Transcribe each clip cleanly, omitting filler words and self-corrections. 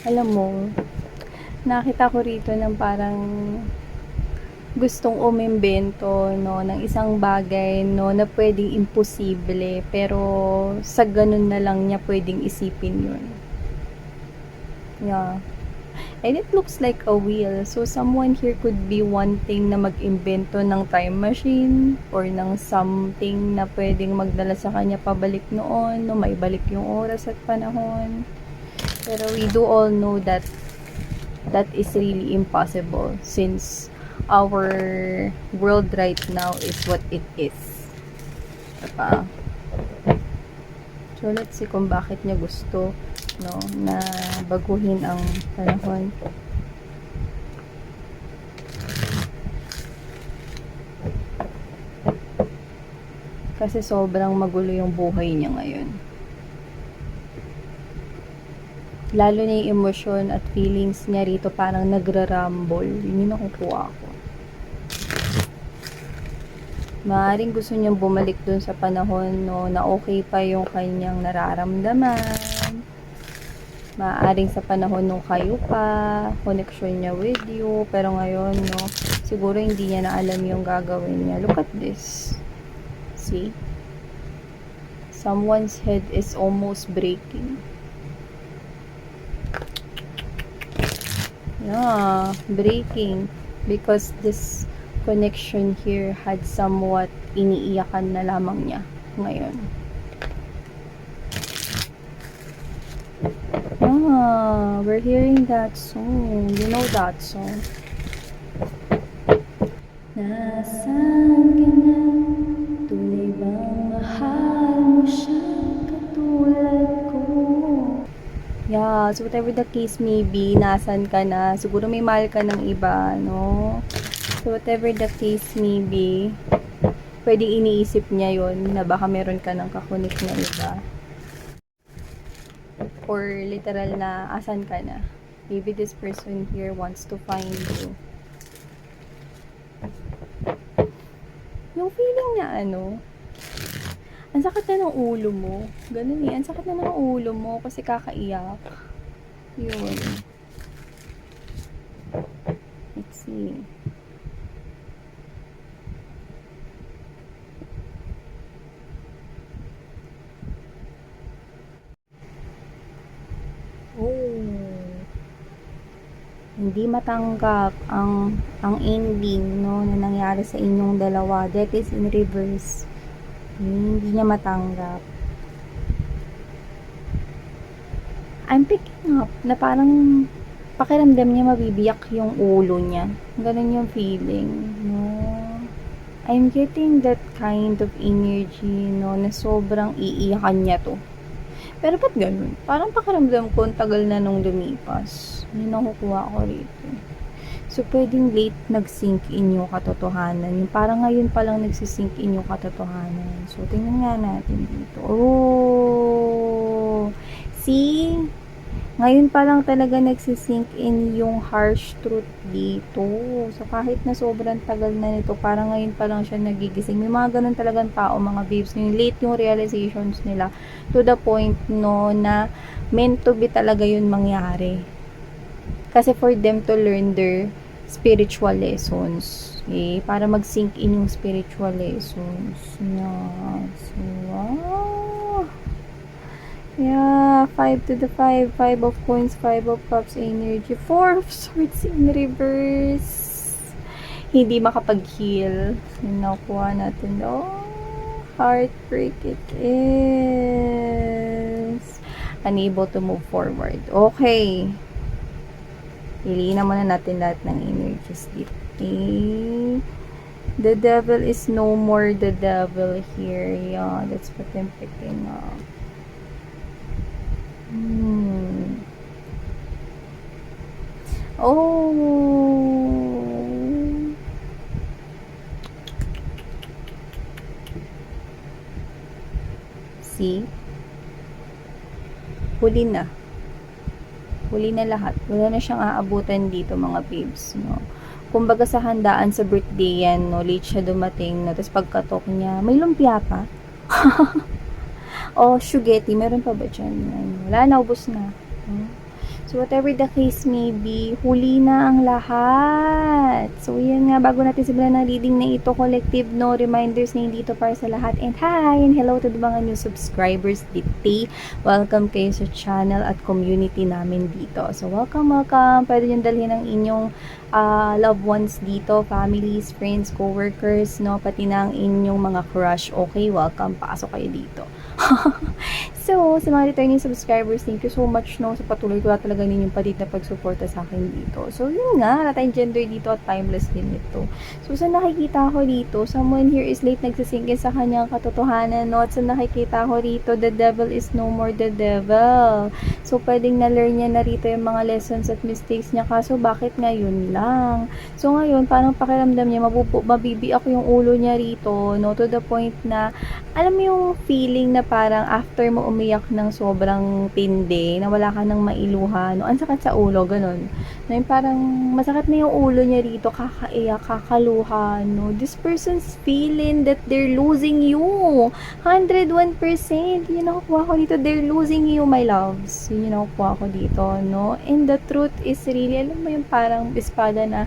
Alam mo, nakita ko rito ng parang gustong umimbento, no, ng isang bagay, no, na pwedeng imposible, pero sa ganun na lang niya pwedeng isipin yun. Yeah. And it looks like a wheel. So, someone here could be wanting na mag-imbento ng time machine or ng something na pwedeng magdala sa kanya pabalik noon, no, may balik yung oras at panahon. Pero we do all know that that is really impossible since our world right now is what it is. Diba? So, let's see kung bakit niya gusto, no, na baguhin ang panahon. Kasi sobrang magulo yung buhay niya ngayon. Lalo na yung emosyon at feelings niya rito parang nagra-rumble. Yun yung nakukuha ko. Maaaring gusto niyang bumalik dun sa panahon, no, na okay pa yung kanyang nararamdaman. Maaaring sa panahon nung kayo pa, connection niya with you. Pero ngayon, no, siguro hindi niya na alam yung gagawin niya. Look at this. See? Someone's head is almost breaking. Yeah, breaking. Because this connection here had somewhat iniiyakan na lamang niya ngayon. Ah, we're hearing that song. You know that song. Nasaan ka na? Tunay bang mahal mo siya katulad ko? Yeah, so whatever the case may be, nasan ka na? Siguro may mahal ka ng iba, no? So whatever the case may be, pwedeng iniisip niya yon na baka meron ka ng kakunik na iba. Or literal na asan ka na. Maybe this person here wants to find you. Yung feeling na ano, ang sakit na ng ulo mo. Ganun eh, ang sakit na ng ulo mo kasi kakaiyak. Yun. Let's see. Oh. Hindi matanggap ang ending, no, na nangyari sa inyong dalawa. That is in reverse. Hindi niya matanggap. I'm picking up na parang pakiramdam niya mabibiyak yung ulo niya. Ganun yung feeling, no. I'm getting that kind of energy, no, na sobrang iiyakan niya to. Pero ba't ganun? Parang pakiramdam ko, ang tagal na nung lumipas. Yun nakukuha ko rito. So, pwedeng late nag-sink in yung katotohanan. Yung parang ngayon pa lang nagsisink in yung katotohanan. So, tingnan nga natin dito. Oh! See? Ngayon pa lang talaga nagsisink in yung harsh truth dito. So, kahit na sobrang tagal na nito, parang ngayon pa lang siya nagigising. May mga ganun talagang tao, mga babes. Yung late yung realizations nila. To the point, no, na meant to be talaga yun mangyari. Kasi for them to learn their spiritual lessons. Okay? Para mag-sink in yung spiritual lessons. Yeah. So, wow. Yeah, 5 to the 5, 5 of coins, 5 of cups energy, 4 of swords in reverse. Hindi makapag-heal. Nakuha natin. Oh, heartbreak it is. Unable to move forward. Okay. Piliin na muna natin lahat ng energies dito. Okay. The devil is no more the devil here. Yeah, that's what I'm picking up. Oh. See? Huli na. Huli na lahat. Wala na siyang aabutan dito, mga babes, no? Kumbaga sa handaan sa birthday yan, no? Late siya dumating, no? Tapos pagkatok niya, may lumpia pa. Oh, spaghetti. Meron pa ba dyan? Wala na, ubos na. So, whatever the case may be, huli na ang lahat. So, yan nga, bago natin simulan ng reading na ito, collective no reminders na hindi ito para sa lahat. And hi, and hello to the mga new subscribers dito. Welcome kayo sa channel at community namin dito. So, welcome. Pwede nyo dalhin ang inyong loved ones dito, families, friends, co-workers, no? Pati na ang inyong mga crush. Okay, welcome. Pasok kayo dito. So, sa mga returning subscribers, thank you so much, no, sa patuloy ko na talaga ninyong palit na pagsuporta sa akin dito. So, yun nga, wala tayong gender dito at timeless din ito. So, sa nakikita ko dito, someone here is late nagsisingkin sa kanyang katotohanan, no, at sa nakikita ko dito, the devil is no more the devil. So, pwedeng na-learn niya na rito yung mga lessons at mistakes niya, kaso bakit ngayon lang? So, ngayon, parang pakiramdam niya, mabibiyak yung ulo niya rito, no, to the point na, alam mo yung feeling na parang after mo umiyak ng sobrang tindi, na wala ka nang mailuha, no? Ang sakit sa ulo, ganun. No, yung parang masakit na yung ulo niya rito, kakaiyak, kakaluha, no? This person's feeling that they're losing you. 101%. Yun yung nakukuha ko dito. They're losing you, my loves. Yun yung nakukuha ko dito, no? And the truth is really, alam mo yung parang espada na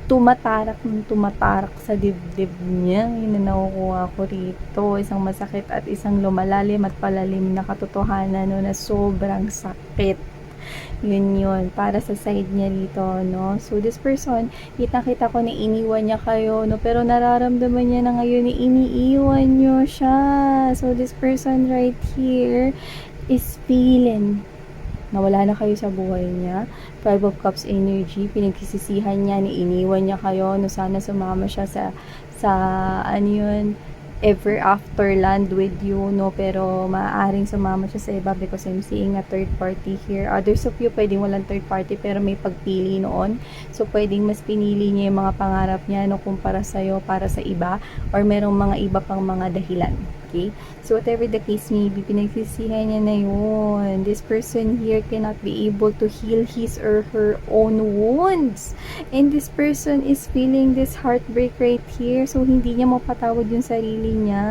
tumatarak sa dibdib niya. Yun na nakukuha ko rito. Isang masakit at isang lumalalim at palalim na katotohanan, no, na sobrang sakit. Yun. Para sa side niya dito, no. So, this person, kita ko na iniwan niya kayo, no. Pero nararamdaman niya na ngayon na iniiwan niyo siya. So, this person right here is feeling nawala na kayo sa buhay niya. 12 of Cups energy, pinagsisisihan niya, iniwan niya kayo, no, sana sumama siya sa ano yun, ever after land with you, no, pero maaaring sumama siya sa iba because I'm seeing a third party here. Others of you, pwedeng walang third party pero may pagpili noon. So, pwedeng mas pinili niya yung mga pangarap niya, no, kumpara sa'yo, para sa iba, or merong mga iba pang mga dahilan. Okay? So, whatever the case may be, pinagsisihan niya na yun. This person here cannot be able to heal his or her own wounds. And this person is feeling this heartbreak right here. So, hindi niya mapatawad yung sarili niya.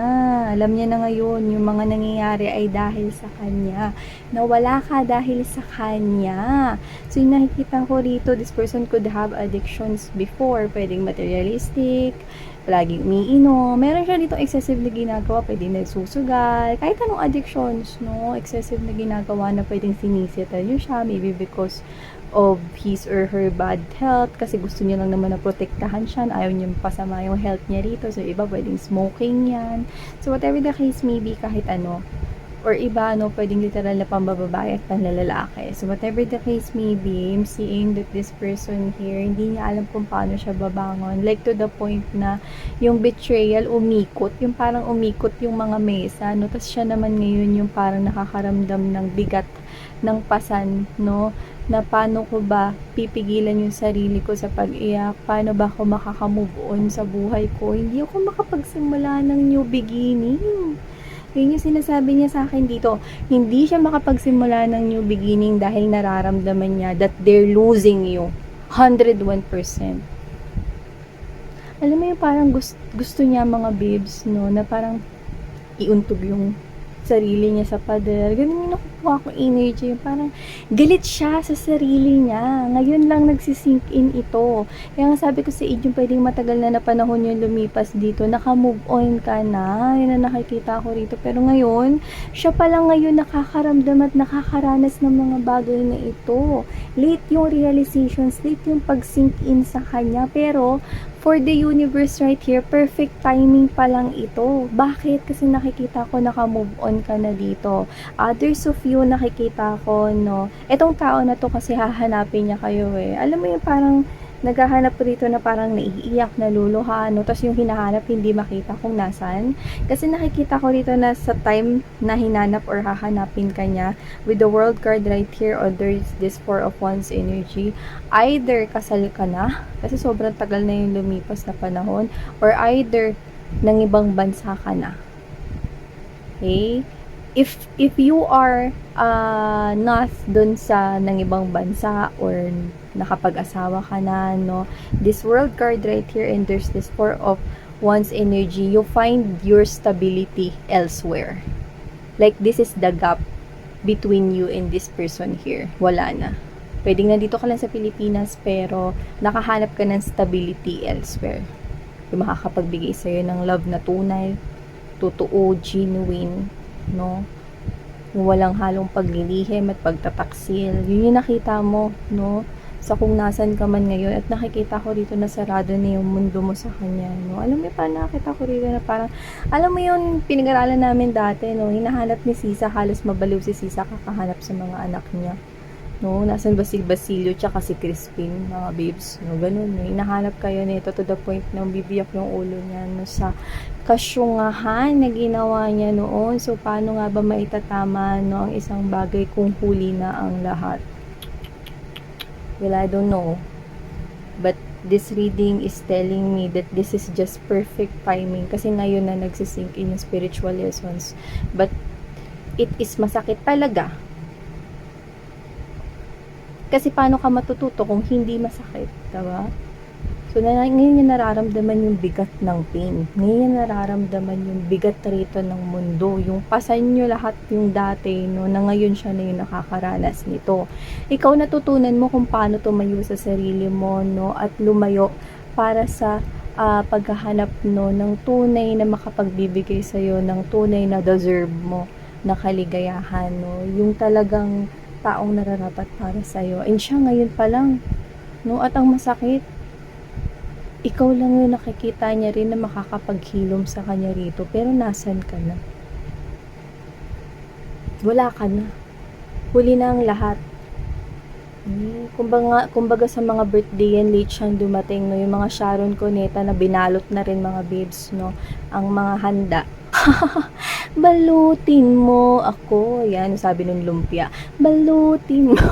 Alam niya na ngayon, yung mga nangyayari ay dahil sa kanya. Nawala ka dahil sa kanya. So, yung nakikita ko rito, this person could have addictions before. Pwedeng materialistic, laging umiinom. Meron siya dito excessive na ginagawa, pwedeng nagsusugal, kahit anong addictions, no? Excessive na ginagawa na pwedeng sinisita niyo siya, maybe because of his or her bad health, kasi gusto niya lang naman na protektahan siya, ayaw niya pasama yung health niya rito. So, iba pwedeng smoking yan. So, whatever the case may be, kahit ano, or iba, no, pwedeng literal na pambababae at panlalalaki. So, whatever the case may be, I'm seeing that this person here, hindi niya alam kung paano siya babangon. Like, to the point na yung betrayal umikot, yung parang umikot yung mga mesa, no, tapos siya naman ngayon yung parang nakakaramdam ng bigat ng pasan, no, na paano ko ba pipigilan yung sarili ko sa pag-iyak, paano ba ako makaka-move on sa buhay ko, hindi ako makapagsimula ng new beginning. Yun yung sinasabi niya sa akin dito. Hindi siya makapagsimula ng new beginning dahil nararamdaman niya that they're losing you. 101%. Alam mo yung parang gusto niya mga babes, no, na parang iuntog yung sarili niya sa pader. Ganun yung nakukuha ko energy. Parang galit siya sa sarili niya. Ngayon lang nagsisink in ito. Kaya nga sabi ko sa inyo, pwedeng matagal na panahon yung lumipas dito. Naka-move on ka na. Yun na nakikita ko rito. Pero ngayon, siya pa lang ngayon nakakaramdam at nakakaranas ng mga bagay na ito. Late yung realizations, late yung pag-sink in sa kanya. Pero, for the universe right here, perfect timing pa lang ito. Bakit? Kasi nakikita ko naka-move on ka na dito. Others of you, nakikita ko, no, etong tao na to kasi hahanapin niya kayo eh. Alam mo yung parang naghahanap rito na parang naiiyak, naluluha, no? Tapos yung hinahanap hindi makita kung nasan. Kasi nakikita ko rito na sa time na hinanap or hahanapin ka niya, with the world card right here, or there's this 4 of Wands energy, either kasal ka na, kasi sobrang tagal na yung lumipas na panahon, or either ng ibang bansa ka na. Okay? If you are not dun sa ng ibang bansa or nakapag-asawa ka na, no, this world card right here, and there's this 4 of Wands energy, you find your stability elsewhere. Like, this is the gap between you and this person here. Wala na. Pwedeng nandito ka lang sa Pilipinas, pero nakahanap ka ng stability elsewhere. Yung makakapagbigay sa'yo ng love na tunay, totoo, genuine, no? Yung walang halong paglilihim at pagtataksil. Yun yung nakita mo, no? Sa kung nasan ka man ngayon, at nakikita ko rito na sarado na yung mundo mo sa kanya, no? Alam mo, parang nakita ko rito na parang, alam mo yun, pinag-aralan namin dati, no? Hinahanap ni Sisa, halos mabaliw si Sisa kakahanap sa mga anak niya. No, nasan ba si Basilio tsaka si Crispin, mga babes, no, ganun, no, hinahanap kayo nito to the point na bibiyak yung ulo niya, no, sa kasyungahan na ginawa niya noon. So, paano nga ba maitatama, no, ang isang bagay kung huli na ang lahat? Well, I don't know, but this reading is telling me that this is just perfect timing, kasi ngayon na nagsisink in yung spiritual lessons, but it is masakit talaga. Kasi paano ka matututo kung hindi masakit, diba? So, ngayon yung nararamdaman yung bigat ng pain. Ngayon yung nararamdaman yung bigat rito ng mundo. Yung pasan nyo lahat yung dati, no, na ngayon siya na yung nakakaranas nito. Ikaw natutunan mo kung paano tumayo sa sarili mo, no, at lumayo para sa paghahanap, no, ng tunay na makapagbibigay sa'yo, ng tunay na deserve mo na kaligayahan, no. Yung talagang taong nararapat para sa'yo. And siya ngayon pa lang, no, at ang masakit, ikaw lang yung nakikita niya rin na makakapaghilom sa kanya rito, pero nasan ka na? Wala ka na. Huli na ang lahat. Kumbaga sa mga birthday yan, late siyang dumating, no, yung mga Sharon Cuneta na binalot na rin, mga babes, no, ang mga handa. Balutin mo ako. Yan, sabi ng lumpia. Balutin mo.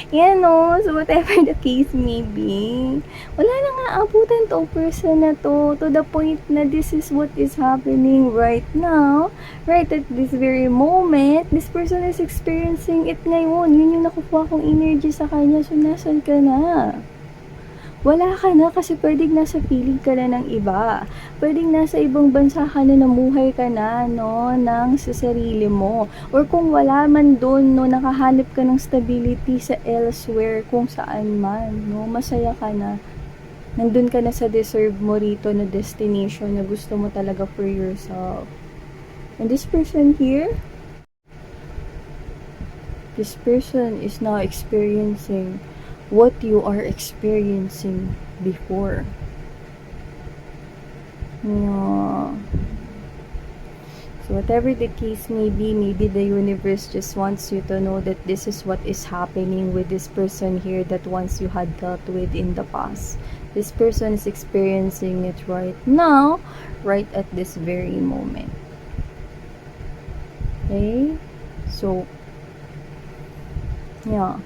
Yan, no. So, whatever the case may be, wala na nga abutan to person na to the point na this is what is happening right now. Right at this very moment, this person is experiencing it ngayon. Yun yung nakukuha kong energy sa kanya. So, nasan ka na? Wala ka na, kasi pwedeng nasa piling ka na ng iba. Pwedeng nasa ibang bansa ka na, namuhay ka na, no, ng sa sarili mo. Or kung wala man doon, no, nakahanap ka ng stability sa elsewhere, kung saan man, no, masaya ka na. Nandun ka na sa deserve mo rito na destination na gusto mo talaga for yourself. And this person here, this person is now experiencing what you are experiencing before. Yeah. So whatever the case may be, maybe the universe just wants you to know that this is what is happening with this person here that once you had dealt with in the past. This person is experiencing it right now, right at this very moment. Okay? So, yeah.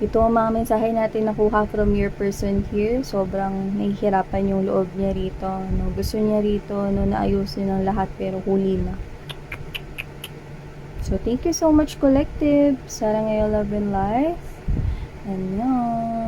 Ito ang mga mensahe natin nakuha from your person here. Sobrang nahihirapan yung loob niya rito. No? Gusto niya rito, no, na ayusin ang lahat, pero huli na. So, thank you so much, collective. Sarang ngayon, love and life. And yan.